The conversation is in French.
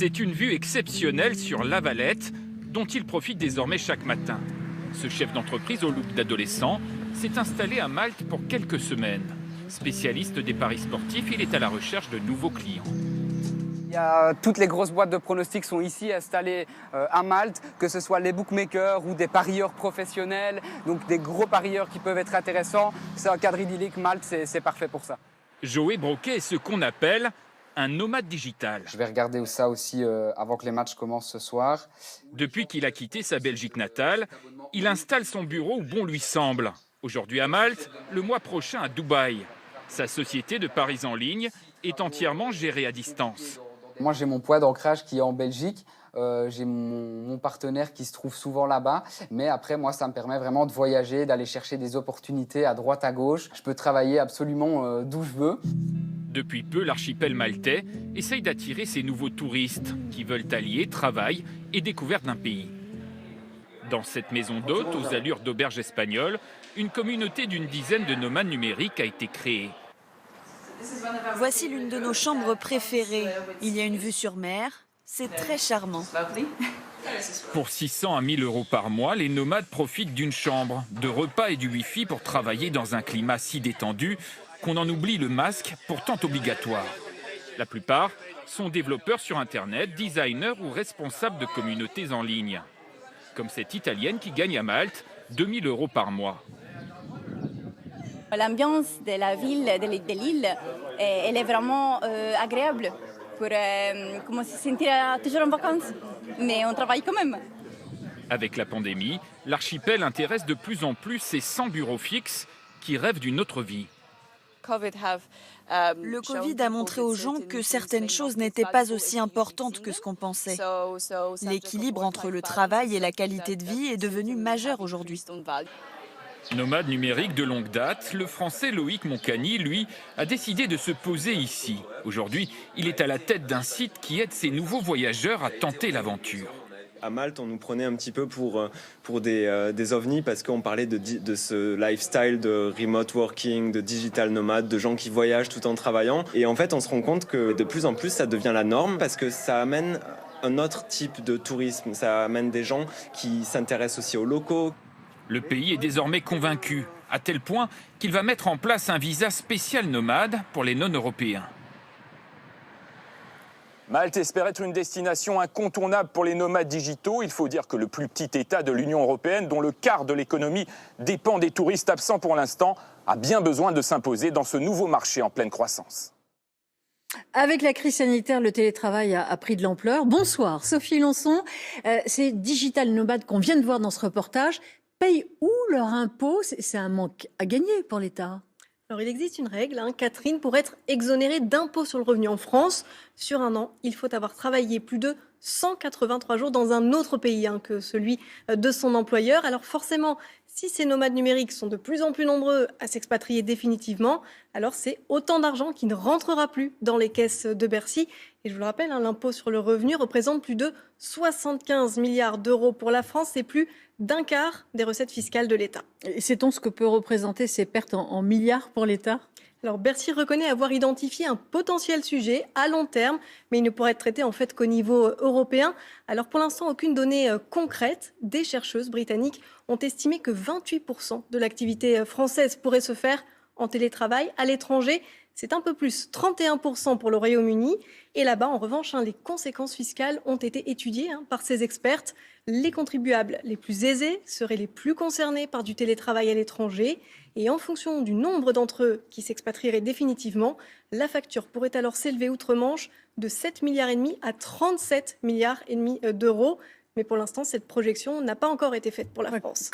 C'est une vue exceptionnelle sur La Valette, dont il profite désormais chaque matin. Ce chef d'entreprise au look d'adolescent s'est installé à Malte pour quelques semaines. Spécialiste des paris sportifs, il est à la recherche de nouveaux clients. Toutes les grosses boîtes de pronostics sont ici installées à Malte, que ce soit les bookmakers ou des parieurs professionnels, donc des gros parieurs qui peuvent être intéressants. C'est un cadre idyllique, Malte, c'est parfait pour ça. Joey Broquet est ce qu'on appelle un nomade digital. Je vais regarder ça aussi avant que les matchs commencent ce soir. Depuis qu'il a quitté sa Belgique natale, il installe son bureau où bon lui semble. Aujourd'hui à Malte, le mois prochain à Dubaï. Sa société de paris en ligne est entièrement gérée à distance. Moi, j'ai mon point d'ancrage qui est en Belgique. J'ai mon partenaire qui se trouve souvent là-bas. Mais après, moi, ça me permet vraiment de voyager, d'aller chercher des opportunités à droite, à gauche. Je peux travailler absolument d'où je veux. Depuis peu, l'archipel maltais essaye d'attirer ces nouveaux touristes qui veulent allier travail et découverte d'un pays. Dans cette maison d'hôtes, aux allures d'auberge espagnole, une communauté d'une dizaine de nomades numériques a été créée. Voici l'une de nos chambres préférées. Il y a une vue sur mer. C'est très charmant. Pour 600 à 1000 euros par mois, les nomades profitent d'une chambre, de repas et du Wi-Fi pour travailler dans un climat si détendu qu'on en oublie le masque, pourtant obligatoire. La plupart sont développeurs sur Internet, designers ou responsables de communautés en ligne. Comme cette Italienne qui gagne à Malte 2000 euros par mois. L'ambiance de la ville, de l'île, elle est vraiment agréable pour se sentir toujours en vacances. Mais on travaille quand même. Avec la pandémie, l'archipel intéresse de plus en plus ces 100 bureaux fixes qui rêvent d'une autre vie. Le Covid a montré aux gens que certaines choses n'étaient pas aussi importantes que ce qu'on pensait. L'équilibre entre le travail et la qualité de vie est devenu majeur aujourd'hui. Nomade numérique de longue date, le Français Loïc Moncani, lui, a décidé de se poser ici. Aujourd'hui, il est à la tête d'un site qui aide ces nouveaux voyageurs à tenter l'aventure. À Malte, on nous prenait un petit peu pour des ovnis parce qu'on parlait de ce lifestyle de remote working, de digital nomade, de gens qui voyagent tout en travaillant. Et en fait, on se rend compte que de plus en plus, ça devient la norme parce que ça amène un autre type de tourisme. Ça amène des gens qui s'intéressent aussi aux locaux. Le pays est désormais convaincu, à tel point qu'il va mettre en place un visa spécial nomade pour les non-européens. Malte espère être une destination incontournable pour les nomades digitaux. Il faut dire que le plus petit État de l'Union européenne, dont le quart de l'économie dépend des touristes absents pour l'instant, a bien besoin de s'imposer dans ce nouveau marché en pleine croissance. Avec la crise sanitaire, le télétravail a pris de l'ampleur. Bonsoir, Sophie Lançon. Ces digital nomades qu'on vient de voir dans ce reportage payent où leur impôt? C'est un manque à gagner pour l'État. Alors, il existe une règle, Catherine, pour être exonéré d'impôt sur le revenu en France. Sur un an, il faut avoir travaillé plus de 183 jours dans un autre pays que celui de son employeur. Alors forcément, si ces nomades numériques sont de plus en plus nombreux à s'expatrier définitivement, alors c'est autant d'argent qui ne rentrera plus dans les caisses de Bercy. Et je vous le rappelle, l'impôt sur le revenu représente plus de 75 milliards d'euros pour la France. C'est plus d'un quart des recettes fiscales de l'État. Et sait-on ce que peut représenter ces pertes en milliards pour l'État ? Alors Bercy reconnaît avoir identifié un potentiel sujet à long terme, mais il ne pourrait être traité en fait qu'au niveau européen. Alors pour l'instant, aucune donnée concrète. Des chercheuses britanniques ont estimé que 28% de l'activité française pourrait se faire en télétravail à l'étranger. C'est un peu plus, 31% pour le Royaume-Uni. Et là-bas, en revanche, les conséquences fiscales ont été étudiées par ces expertes. Les contribuables les plus aisés seraient les plus concernés par du télétravail à l'étranger. Et en fonction du nombre d'entre eux qui s'expatrieraient définitivement, la facture pourrait alors s'élever outre-Manche de 7,5 milliards à 37,5 milliards d'euros. Mais pour l'instant, cette projection n'a pas encore été faite pour la France.